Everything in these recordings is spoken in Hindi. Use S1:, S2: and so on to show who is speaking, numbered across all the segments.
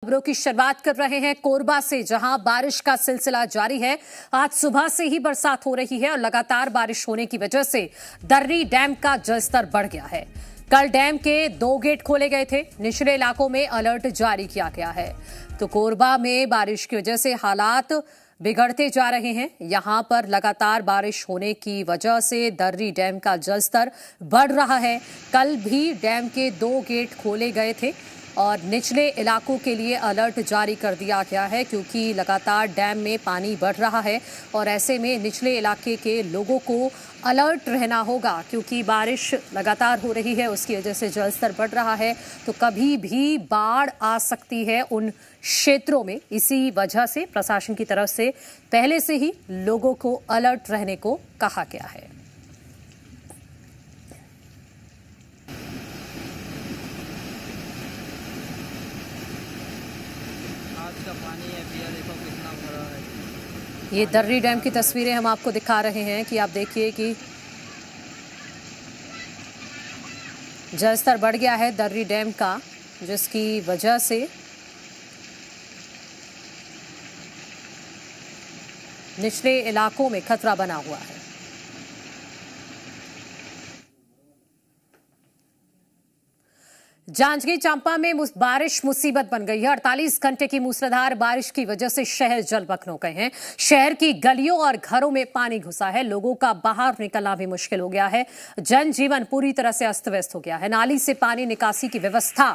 S1: खबरों की शुरुआत कर रहे हैं कोरबा से, जहां बारिश का सिलसिला जारी है। आज सुबह से ही बरसात हो रही है और लगातार बारिश होने की वजह से दर्री डैम का जलस्तर बढ़ गया है। कल डैम के 2 गेट खोले गए थे। निचले इलाकों में अलर्ट जारी किया गया है। तो कोरबा में बारिश की वजह से हालात बिगड़ते जा रहे हैं। यहां पर लगातार बारिश होने की वजह से दर्री डैम का जलस्तर बढ़ रहा है। कल भी डैम के 2 गेट खोले गए थे और निचले इलाकों के लिए अलर्ट जारी कर दिया गया है, क्योंकि लगातार डैम में पानी बढ़ रहा है और ऐसे में निचले इलाके के लोगों को अलर्ट रहना होगा, क्योंकि बारिश लगातार हो रही है, उसकी वजह से जलस्तर बढ़ रहा है। तो कभी भी बाढ़ आ सकती है उन क्षेत्रों में। इसी वजह से प्रशासन की तरफ से पहले से ही लोगों को अलर्ट रहने को कहा गया है।
S2: का पानी है, भैया देखो कितना भरा है।
S1: ये दर्री डैम की तस्वीरें हम आपको दिखा रहे हैं कि आप देखिए कि जलस्तर बढ़ गया है दर्री डैम का, जिसकी वजह से निचले इलाकों में खतरा बना हुआ है। जांजगीर चांपा में बारिश मुसीबत बन गई है। 48 घंटे की मूसलाधार बारिश की वजह से शहर जलमग्न हो गए हैं। शहर की गलियों और घरों में पानी घुसा है। लोगों का बाहर निकलना भी मुश्किल हो गया है। जनजीवन पूरी तरह से अस्त व्यस्त हो गया है। नाली से पानी निकासी की व्यवस्था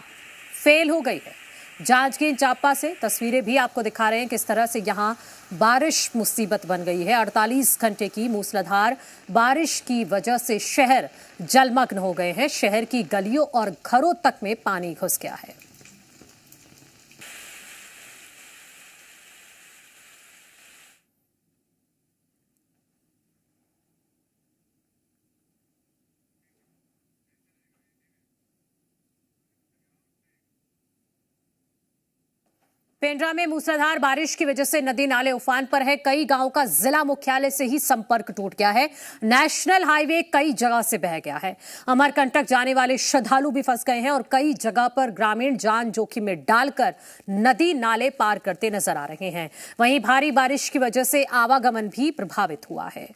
S1: फेल हो गई है। जांजगीर चांपा से तस्वीरें भी आपको दिखा रहे हैं किस तरह से यहां बारिश मुसीबत बन गई है। 48 घंटे की मूसलाधार बारिश की वजह से शहर जलमग्न हो गए हैं। शहर की गलियों और घरों तक में पानी घुस गया है। पेंड्रा में मूसलाधार बारिश की वजह से नदी नाले उफान पर है। कई गांवों का जिला मुख्यालय से ही संपर्क टूट गया है। नेशनल हाईवे कई जगह से बह गया है। अमरकंटक जाने वाले श्रद्धालु भी फंस गए हैं और कई जगह पर ग्रामीण जान जोखिम में डालकर नदी नाले पार करते नजर आ रहे हैं। वहीं भारी बारिश की वजह से आवागमन भी प्रभावित हुआ है।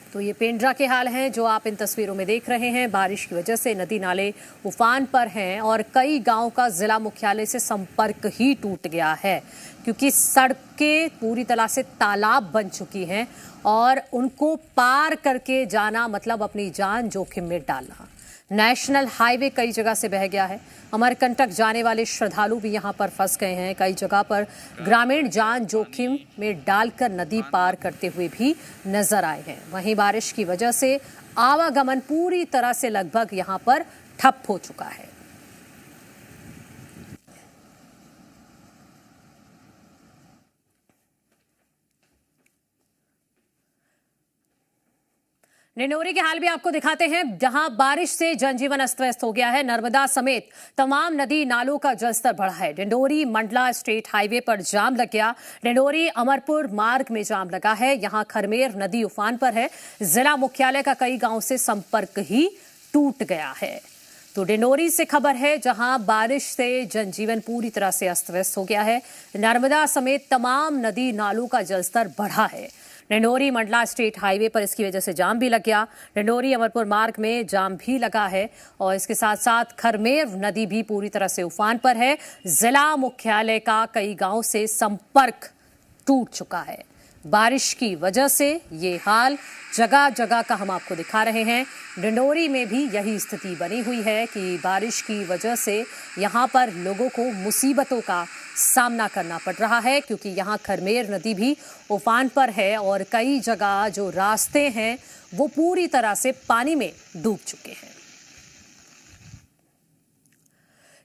S1: तो ये पेंड्रा के हाल हैं जो आप इन तस्वीरों में देख रहे हैं। बारिश की वजह से नदी नाले उफान पर हैं और कई गांवों का जिला मुख्यालय से संपर्क ही टूट गया है, क्योंकि सड़कें पूरी तरह से तालाब बन चुकी हैं और उनको पार करके जाना मतलब अपनी जान जोखिम में डालना। नेशनल हाईवे कई जगह से बह गया है। अमरकंटक जाने वाले श्रद्धालु भी यहां पर फंस गए हैं। कई जगह पर ग्रामीण जान जोखिम में डालकर नदी पार करते हुए भी नजर आए हैं। वहीं बारिश की वजह से आवागमन पूरी तरह से लगभग यहां पर ठप हो चुका है। निनोरी के हाल भी आपको दिखाते हैं, जहां बारिश से जनजीवन अस्त व्यस्त हो गया है। नर्मदा समेत तमाम नदी नालों का जलस्तर बढ़ा है। डिंडोरी मंडला स्टेट हाईवे पर जाम लग गया। डिंडोरी अमरपुर मार्ग में जाम लगा है। यहां खरमेर नदी उफान पर है। जिला मुख्यालय का कई गांव से संपर्क ही टूट गया है। तो डिंडोरी से खबर है, जहां बारिश से जनजीवन पूरी तरह से अस्त व्यस्त हो गया है। नर्मदा समेत तमाम नदी नालों का जलस्तर बढ़ा है। डिंडोरी मंडला स्टेट हाईवे पर इसकी वजह से जाम भी लग गया। डिंडोरी अमरपुर मार्ग में जाम भी लगा है और इसके साथ साथ खरमेर नदी भी पूरी तरह से उफान पर है। जिला मुख्यालय का कई गांव से संपर्क टूट चुका है। बारिश की वजह से ये हाल जगह जगह का हम आपको दिखा रहे हैं। डिंडोरी में भी यही स्थिति बनी हुई है कि बारिश की वजह से यहाँ पर लोगों को मुसीबतों का सामना करना पड़ रहा है, क्योंकि यहाँ खरमेर नदी भी उफान पर है और कई जगह जो रास्ते हैं वो पूरी तरह से पानी में डूब चुके हैं।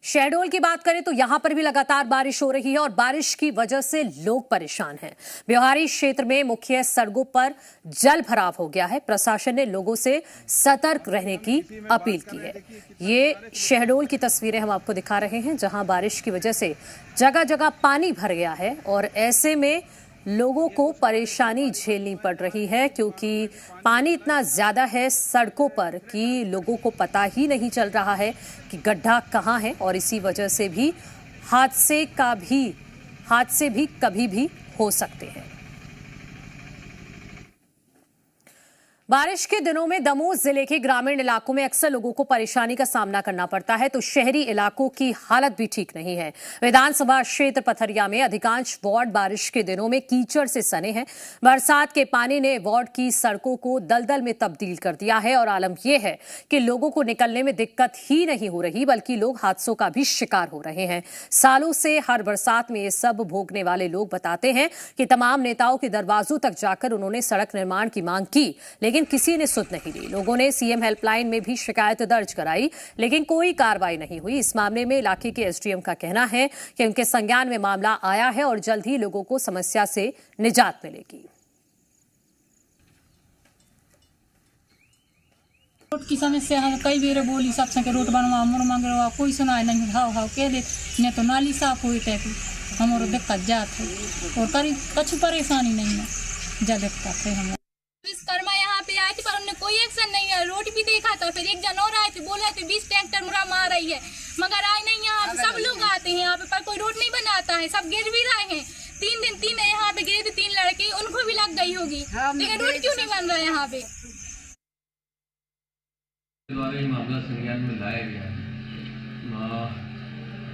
S1: शहडोल की बात करें तो यहां पर भी लगातार बारिश हो रही है और बारिश की वजह से लोग परेशान हैं। ब्योहारी क्षेत्र में मुख्य सड़कों पर जल भराव हो गया है। प्रशासन ने लोगों से सतर्क रहने की अपील की है। ये शहडोल की तस्वीरें हम आपको दिखा रहे हैं, जहां बारिश की वजह से जगह जगह पानी भर गया है और ऐसे में लोगों को परेशानी झेलनी पड़ रही है, क्योंकि पानी इतना ज़्यादा है सड़कों पर कि लोगों को पता ही नहीं चल रहा है कि गड्ढा कहाँ है और इसी वजह से भी हादसे भी कभी भी हो सकते हैं। बारिश के दिनों में दमोह जिले के ग्रामीण इलाकों में अक्सर लोगों को परेशानी का सामना करना पड़ता है, तो शहरी इलाकों की हालत भी ठीक नहीं है। विधानसभा क्षेत्र पथरिया में अधिकांश वार्ड बारिश के दिनों में कीचड़ से सने हैं। बरसात के पानी ने वार्ड की सड़कों को दलदल में तब्दील कर दिया है और आलम यह है कि लोगों को निकलने में दिक्कत ही नहीं हो रही, बल्कि लोग हादसों का भी शिकार हो रहे हैं। सालों से हर बरसात में ये सब भोगने वाले लोग बताते हैं कि तमाम नेताओं के दरवाजों तक जाकर उन्होंने सड़क निर्माण की मांग की, लेकिन किसी ने सुध नहीं ली। लोगों ने सीएम हेल्पलाइन में भी शिकायत दर्ज कराई, लेकिन कोई कार्रवाई नहीं हुई। इस मामले में इलाके के एसडीएम का कहना है कि उनके संज्ञान में मामला आया है और जल्द ही लोगों को समस्या से निजात मिलेगी।
S3: रोड की समस्या हम कई बेर बोली सब संग रोड बनवा मोर मांगवा कोई सुनाई नहीं। हाव के दे ने तो नाली साफ हुई थे हमारो दिक्कत जात है और करी कुछ परेशानी नहीं है जा दिक्कत है। हम
S4: विश्वकर्मा यहाँ पे आए थे पर उन्होंने कोई एक्शन नहीं है। रोड भी देखा था, फिर एक जन और आए थे, बोले थे 20 ट्रैक्टर मुरा मार रही है, मगर आए नहीं। यहाँ पे सब लोग आते हैं यहाँ पे पर कोई रोड नहीं बनाता है। सब गिर भी रहे हैं। 3 दिन 3 यहाँ पे गिरे थे 3 लड़के, उनको भी लग गई होगी, लेकिन रोड क्यों नहीं बन रहा है यहाँ पे।
S5: द्वारा ये मामला संज्ञान में लाया गया है।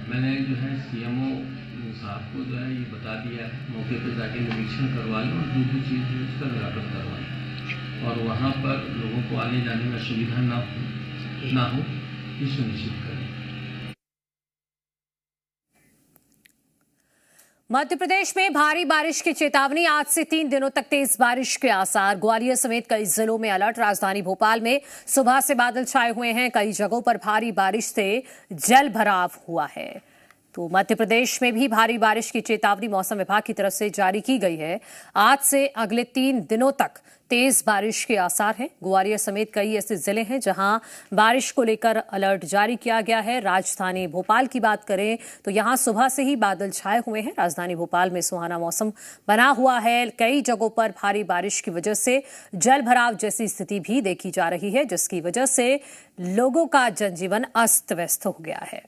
S5: मैंने जो है सीएमओ साहब को जो है ये बता दिया है, मौके पर जाके निरीक्षण करवा लें और जो भी चीज़ है उसका निराकरण करवा लें और वहाँ पर लोगों को आने जाने में असुविधा ना हो ये सुनिश्चित करें।
S1: मध्य प्रदेश में भारी बारिश की चेतावनी, आज से 3 दिनों तक तेज बारिश के आसार। ग्वालियर समेत कई जिलों में अलर्ट। राजधानी भोपाल में सुबह से बादल छाए हुए हैं। कई जगहों पर भारी बारिश से जल भराव हुआ है। तो मध्य प्रदेश में भी भारी बारिश की चेतावनी मौसम विभाग की तरफ से जारी की गई है। आज से अगले 3 दिनों तक तेज बारिश के आसार हैं। ग्वालियर समेत कई ऐसे जिले हैं जहां बारिश को लेकर अलर्ट जारी किया गया है। राजधानी भोपाल की बात करें तो यहां सुबह से ही बादल छाए हुए हैं। राजधानी भोपाल में सुहाना मौसम बना हुआ है। कई जगहों पर भारी बारिश की वजह से जल भराव जैसी स्थिति भी देखी जा रही है, जिसकी वजह से लोगों का जनजीवन अस्त व्यस्त हो गया है।